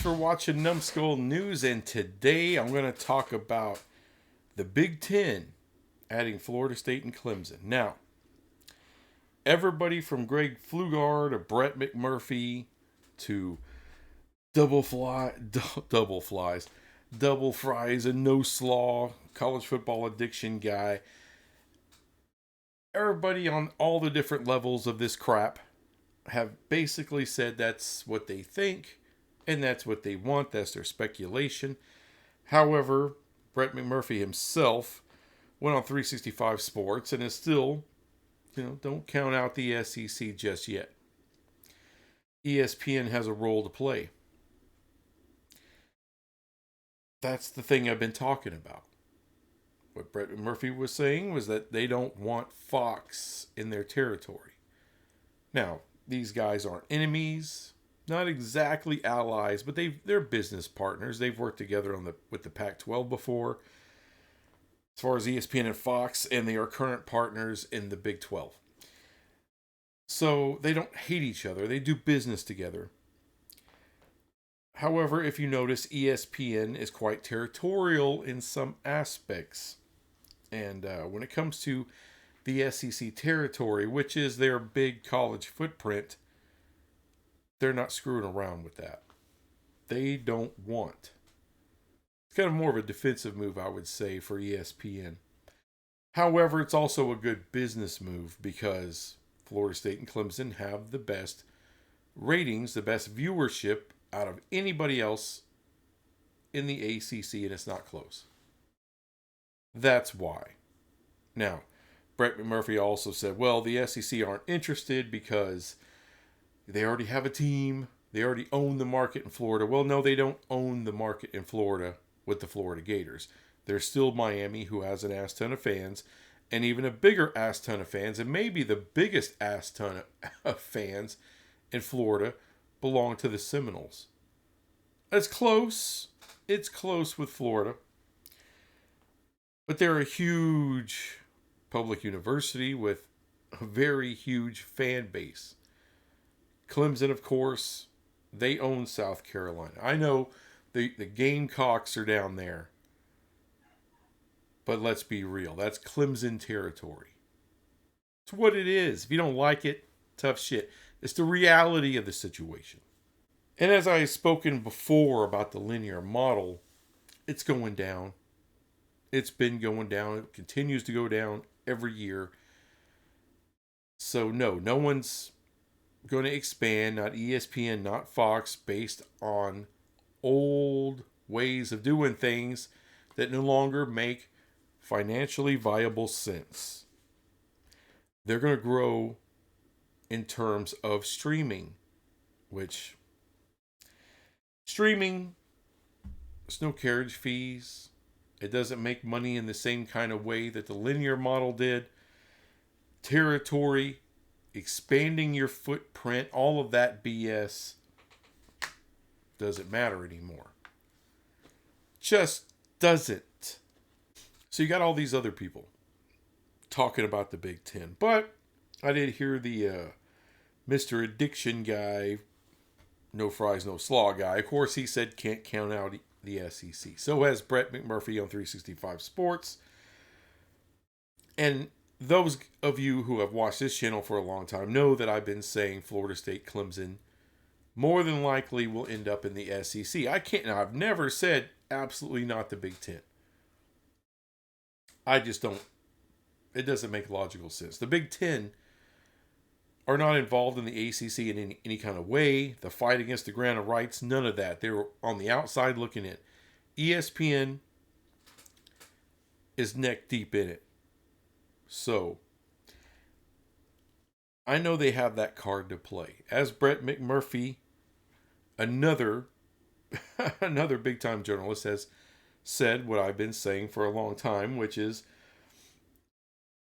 for watching Numbskull News, and today I'm going to talk about the Big Ten adding Florida State and Clemson. Now, everybody from Greg Pflugar to Brett McMurphy to double flies, double fries, and no slaw, college football addiction guy. Everybody on all the different levels of this crap have basically said that's what they think and that's what they want. That's their speculation. However, Brett McMurphy himself went on 365 Sports and is still, don't count out the SEC just yet. ESPN has a role to play. That's the thing I've been talking about. What Brett McMurphy was saying was that they don't want Fox in their territory. Now, these guys aren't enemies, not exactly allies, but they're business partners. They've worked together with the Pac-12 before, as far as ESPN and Fox, and they are current partners in the Big 12. So they don't hate each other. They do business together. However, if you notice, ESPN is quite territorial in some aspects. And when it comes to the SEC territory, which is their big college footprint, they're not screwing around with that. They don't want. It's kind of more of a defensive move, I would say, for ESPN. However, it's also a good business move because Florida State and Clemson have the best ratings, the best viewership out of anybody else in the ACC, and it's not close. That's why. Now, Brett McMurphy also said, well, the SEC aren't interested because they already have a team. They already own the market in Florida. Well, no, they don't own the market in Florida with the Florida Gators. There's still Miami, who has an ass ton of fans, and even a bigger ass ton of fans, and maybe the biggest ass ton of fans in Florida belong to the Seminoles. It's close. It's close with Florida. But they're a huge public university with a very huge fan base. Clemson, of course, they own South Carolina. I know the Gamecocks are down there. But let's be real. That's Clemson territory. It's what it is. If you don't like it, tough shit. It's the reality of the situation. And as I've spoken before about the linear model, it's going down. It's been going down. It continues to go down every year. So no one's going to expand, not ESPN, not Fox, based on old ways of doing things that no longer make financially viable sense. They're going to grow in terms of streaming, which streaming, there's no carriage fees. It doesn't make money in the same kind of way that the linear model did. Territory, expanding your footprint, all of that BS doesn't matter anymore. Just doesn't. So you got all these other people talking about the Big Ten. But I did hear the Mr. Addiction guy, no fries, no slaw guy. Of course, he said can't count out the SEC. So has Brett McMurphy on 365 Sports. And those of you who have watched this channel for a long time know that I've been saying Florida State, Clemson more than likely will end up in the SEC. I've never said absolutely not the Big Ten. I just don't. It doesn't make logical sense. The Big Ten are not involved in the ACC in any kind of way. The fight against the grant of rights, none of that. They were on the outside looking in. ESPN is neck deep in it. So, I know they have that card to play. As Brett McMurphy, another big-time journalist, has said what I've been saying for a long time, which is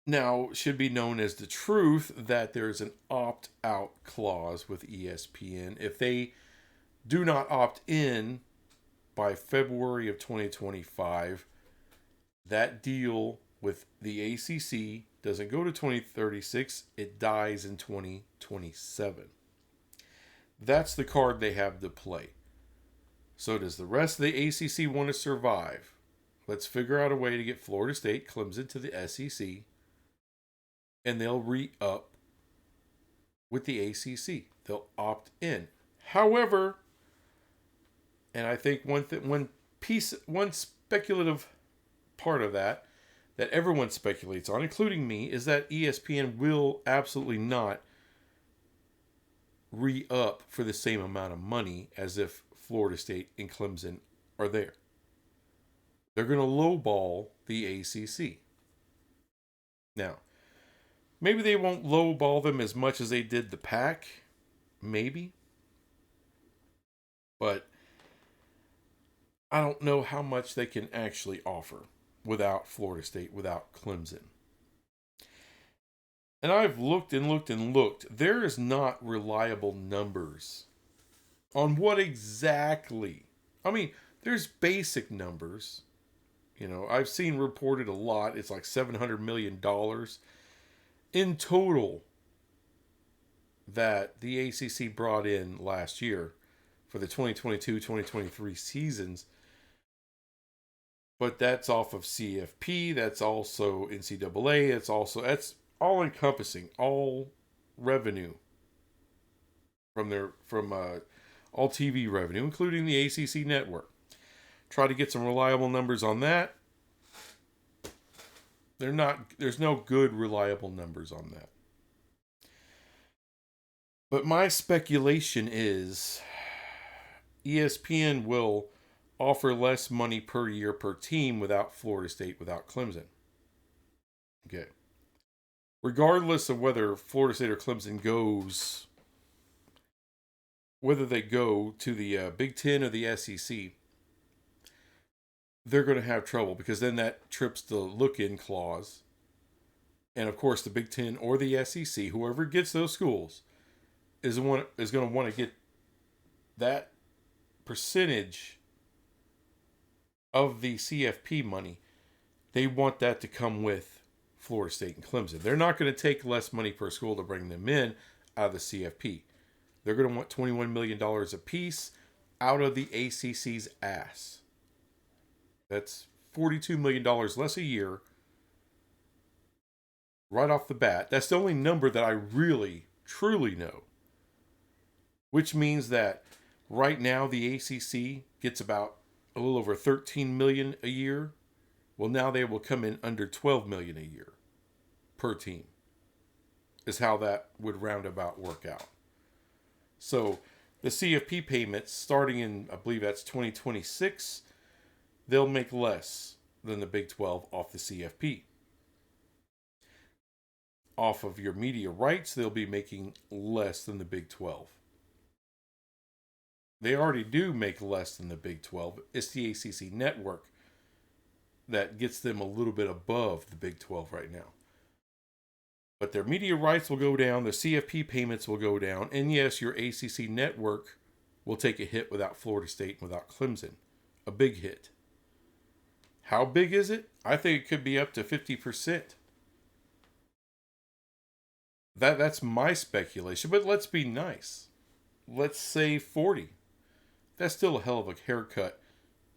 now should be known as the truth, that there's an opt-out clause with ESPN. If they do not opt in by February of 2025, that deal with the ACC doesn't go to 2036, it dies in 2027. That's the card they have to play. So does the rest of the ACC want to survive? Let's figure out a way to get Florida State, Clemson to the SEC, and they'll re-up with the ACC. They'll opt in. However, and I think one speculative part of that everyone speculates on, including me, is that ESPN will absolutely not re-up for the same amount of money as if Florida State and Clemson are there. They're going to lowball the ACC. Now, maybe they won't lowball them as much as they did the Pac. Maybe. But I don't know how much they can actually offer without Florida State, without Clemson. And I've looked and looked and looked. There is not reliable numbers on what exactly. I mean, there's basic numbers. You know, I've seen reported a lot. It's like $700 million in total that the ACC brought in last year for the 2022-2023 seasons. But that's off of CFP. That's also NCAA. That's all encompassing, all revenue from all TV revenue, including the ACC network. Try to get some reliable numbers on that. There's no good reliable numbers on that. But my speculation is ESPN will offer less money per year per team without Florida State, without Clemson. Okay. Regardless of whether Florida State or Clemson goes, whether they go to the Big Ten or the SEC, they're going to have trouble because then that trips the look-in clause. And of course, the Big Ten or the SEC, whoever gets those schools, is going to want to get that percentage of the CFP money. They want that to come with Florida State and Clemson. They're not going to take less money per school to bring them in out of the CFP. They're going to want $21 million apiece out of the ACC's ass. That's $42 million less a year right off the bat. That's the only number that I really, truly know. Which means that right now the ACC gets about a little over $13 million a year. Well, now they will come in under $12 million a year per team. Is how that would roundabout work out. So the CFP payments starting in, I believe that's 2026, they'll make less than the Big 12 off the CFP. Off of your media rights, they'll be making less than the Big 12. They already do make less than the Big 12. It's the ACC network that gets them a little bit above the Big 12 right now. But their media rights will go down, the CFP payments will go down, and yes, your ACC network will take a hit without Florida State and without Clemson. A big hit. How big is it? I think it could be up to 50%. That's my speculation, but let's be nice. Let's say 40. That's still a hell of a haircut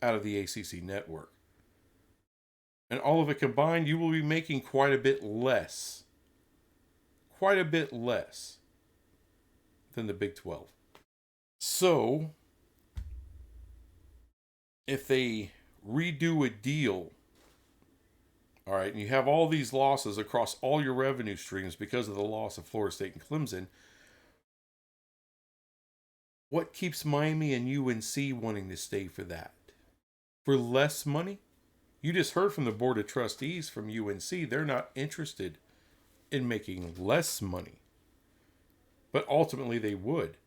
out of the ACC network. And all of it combined, you will be making quite a bit less. Quite a bit less than the Big 12. So, if they redo a deal, all right, and you have all these losses across all your revenue streams because of the loss of Florida State and Clemson, what keeps Miami and UNC wanting to stay for that? For less money? You just heard from the Board of Trustees from UNC, they're not interested in making less money. But ultimately they would.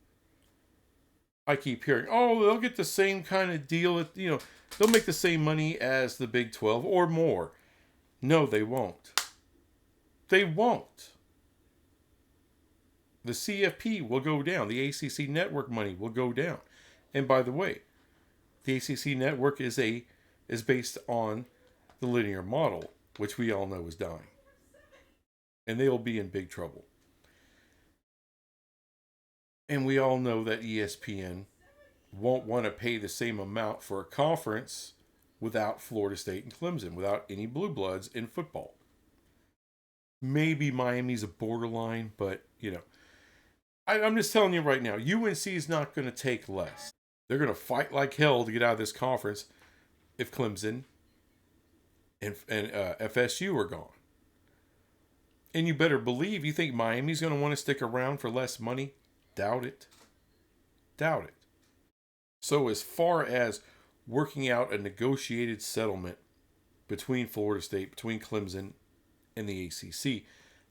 I keep hearing, oh, they'll get the same kind of deal, they'll make the same money as the Big 12 or more. No, they won't. They won't. The CFP will go down. The ACC network money will go down. And by the way, the ACC network is based on the linear model, which we all know is dying. And they'll be in big trouble. And we all know that ESPN won't want to pay the same amount for a conference without Florida State and Clemson, without any blue bloods in football. Maybe Miami's a borderline, but, I'm just telling you right now, UNC is not going to take less. They're going to fight like hell to get out of this conference if Clemson and FSU are gone. And you better believe, you think Miami's going to want to stick around for less money? Doubt it. Doubt it. So as far as working out a negotiated settlement between Florida State, between Clemson and the ACC,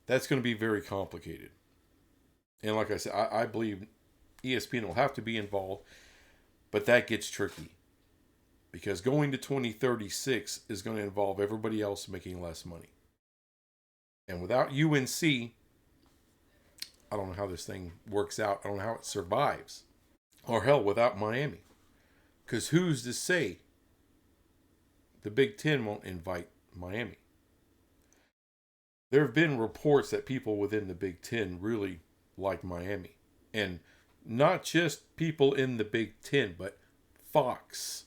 that's going to be very complicated. And like I said, I believe ESPN will have to be involved, but that gets tricky. Because going to 2036 is going to involve everybody else making less money. And without UNC, I don't know how this thing works out. I don't know how it survives. Or hell, without Miami. Because who's to say the Big Ten won't invite Miami? There have been reports that people within the Big Ten really like Miami. And not just people in the Big Ten, but Fox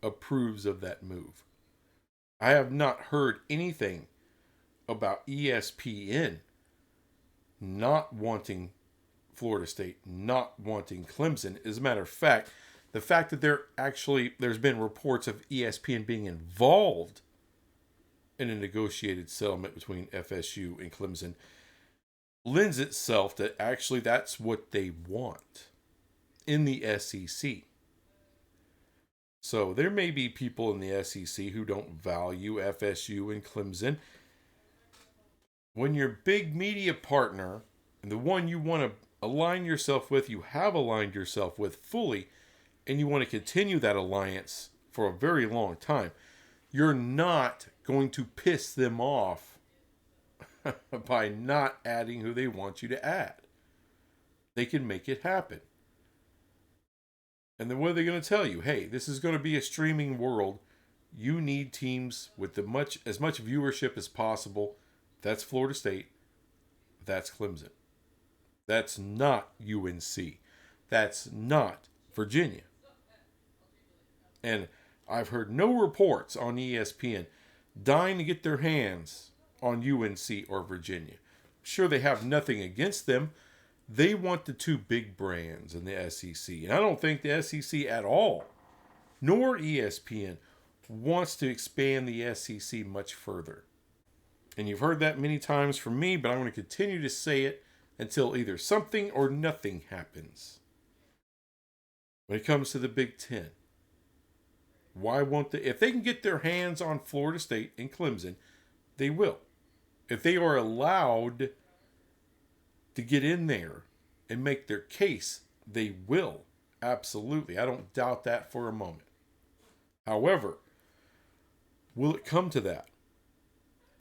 approves of that move. I have not heard anything about ESPN not wanting Florida State, not wanting Clemson. As a matter of fact, the fact that there's been reports of ESPN being involved in a negotiated settlement between FSU and Clemson lends itself that actually that's what they want in the SEC. So there may be people in the SEC who don't value FSU and Clemson. When your big media partner, and the one you want to align yourself with, you have aligned yourself with fully, and you want to continue that alliance for a very long time, you're not going to piss them off by not adding who they want you to add. They can make it happen. And then what are they going to tell you? Hey, this is going to be a streaming world. You need teams with as much viewership as possible. That's Florida State. That's Clemson. That's not UNC. That's not Virginia. And I've heard no reports on ESPN dying to get their hands on UNC or Virginia. Sure, they have nothing against them. They want the two big brands in the SEC. And I don't think the SEC at all, nor ESPN, wants to expand the SEC much further. And you've heard that many times from me, but I'm going to continue to say it until either something or nothing happens. When it comes to the Big Ten, why won't they? If they can get their hands on Florida State and Clemson, they will. If they are allowed to get in there and make their case, they will. Absolutely. I don't doubt that for a moment. However, will it come to that?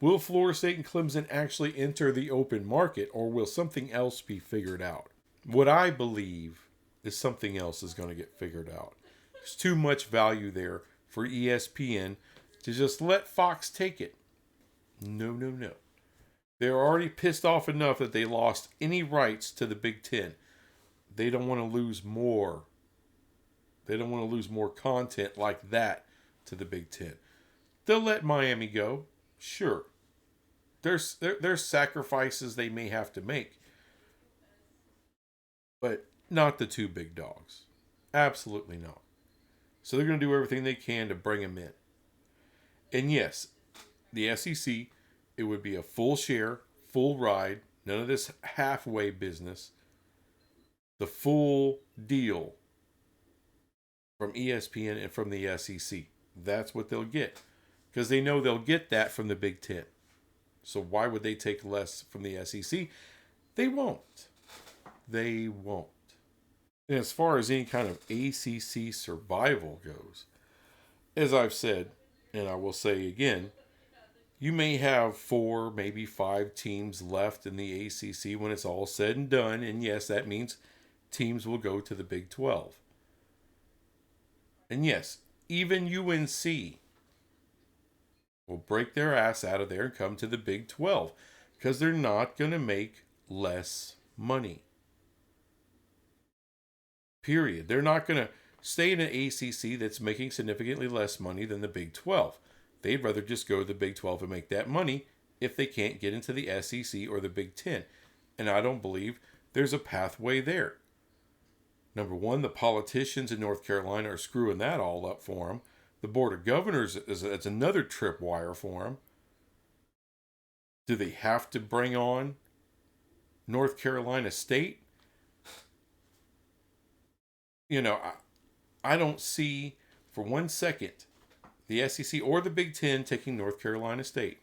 Will Florida State and Clemson actually enter the open market, or will something else be figured out? What I believe is something else is going to get figured out. There's too much value there for ESPN to just let Fox take it. No. They're already pissed off enough that they lost any rights to the Big Ten. They don't want to lose more. They don't want to lose more content like that to the Big Ten. They'll let Miami go. Sure. There's sacrifices they may have to make. But not the two big dogs. Absolutely not. So they're going to do everything they can to bring them in. And yes, the SEC, it would be a full share, full ride, none of this halfway business. The full deal from ESPN and from the SEC. That's what they'll get. Because they know they'll get that from the Big Ten. So why would they take less from the SEC? They won't. They won't. And as far as any kind of ACC survival goes, as I've said, and I will say again, you may have 4, maybe 5 teams left in the ACC when it's all said and done. And yes, that means teams will go to the Big 12. And yes, even UNC will break their ass out of there and come to the Big 12 because they're not going to make less money. Period. They're not going to stay in an ACC that's making significantly less money than the Big 12. They'd rather just go to the Big 12 and make that money if they can't get into the SEC or the Big 10. And I don't believe there's a pathway there. Number one, the politicians in North Carolina are screwing that all up for them. The Board of Governors is another tripwire for them. Do they have to bring on North Carolina State? You know, I don't see for 1 second the SEC or the Big Ten taking North Carolina State.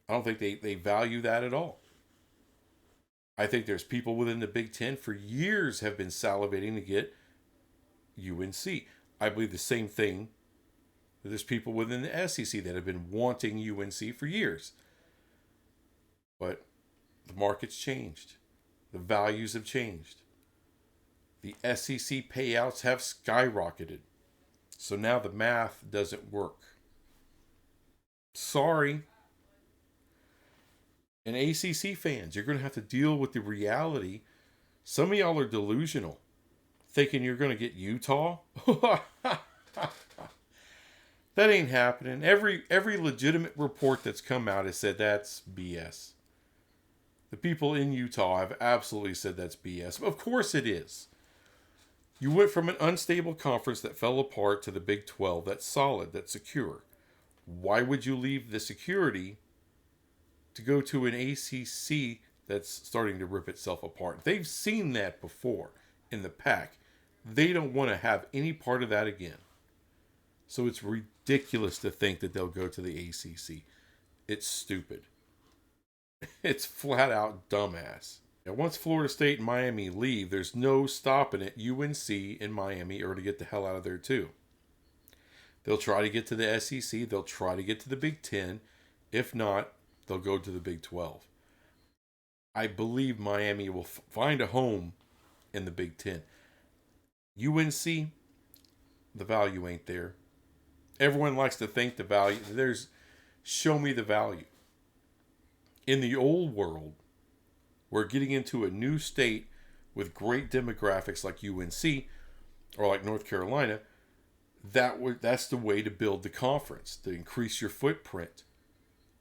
I don't think they value that at all. I think there's people within the Big Ten for years have been salivating to get UNC. I believe the same thing. There's people within the SEC that have been wanting UNC for years. But the market's changed. The values have changed. The SEC payouts have skyrocketed. So now the math doesn't work. Sorry. And ACC fans, you're going to have to deal with the reality. Some of y'all are delusional, thinking you're going to get Utah. That ain't happening. Every legitimate report that's come out has said that's BS. The people in Utah have absolutely said that's BS. Of course it is. You went from an unstable conference that fell apart to the Big 12 that's solid, that's secure. Why would you leave the security to go to an ACC that's starting to rip itself apart? They've seen that before in the pack. They don't want to have any part of that again. So it's ridiculous to think that they'll go to the ACC. It's stupid. It's flat out dumbass. Now, once Florida State and Miami leave, there's no stopping it. UNC and Miami are to get the hell out of there too. They'll try to get to the SEC. They'll try to get to the Big Ten. If not, they'll go to the Big 12. I believe Miami will find a home in the Big Ten. UNC, the value ain't there. Everyone likes to think the value. Show me the value. In the old world, we're getting into a new state with great demographics like UNC or like North Carolina. That's the way to build the conference, to increase your footprint,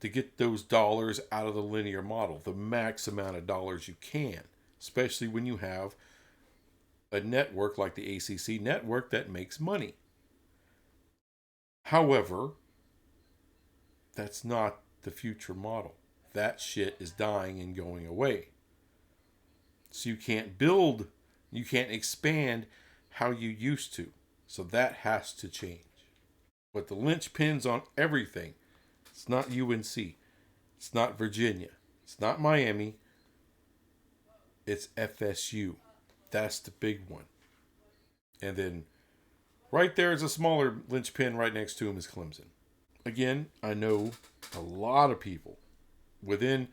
to get those dollars out of the linear model, the max amount of dollars you can, especially when you have a network like the ACC network that makes money. However, that's not the future model. That shit is dying and going away. So you can't build, you can't expand how you used to. So that has to change. But the linchpins on everything, it's not UNC. It's not Virginia. It's not Miami. It's FSU. That's the big one. And then right there is a smaller linchpin right next to him is Clemson. Again, I know a lot of people within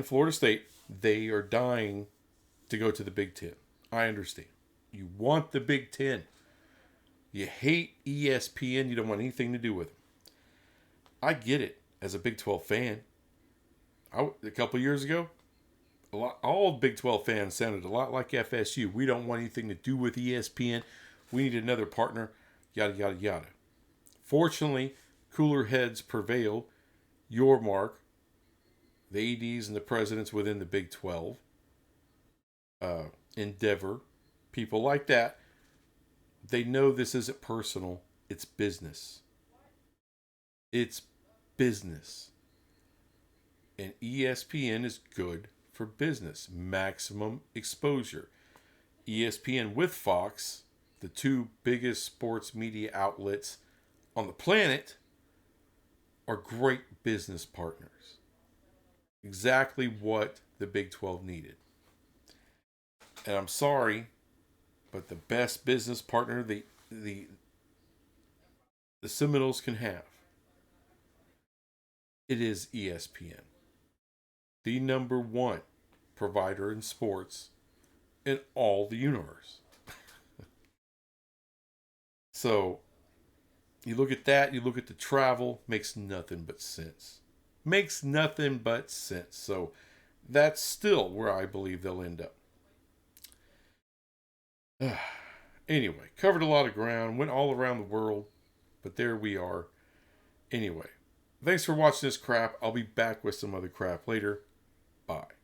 Florida State, they are dying to go to the Big Ten. I understand. You want the Big Ten. You hate ESPN. You don't want anything to do with them. I get it as a Big 12 fan. A couple years ago, all Big 12 fans sounded a lot like FSU. We don't want anything to do with ESPN. We need another partner. Yada, yada, yada. Fortunately, cooler heads prevail. Your mark. The ADs and the presidents within the Big 12. Endeavor. People like that. They know this isn't personal. It's business. It's business. And ESPN is good for business. Maximum exposure. ESPN with Fox, the two biggest sports media outlets on the planet, are great business partners. Exactly what the Big 12 needed. And I'm sorry, but the best business partner the Seminoles can have, it is ESPN. The number one provider in sports in all the universe. So, you look at that, you look at the travel, makes nothing but sense. Makes nothing but sense. So, that's still where I believe they'll end up. Anyway, covered a lot of ground, went all around the world, but there we are. Anyway, thanks for watching this crap. I'll be back with some other crap later. Bye.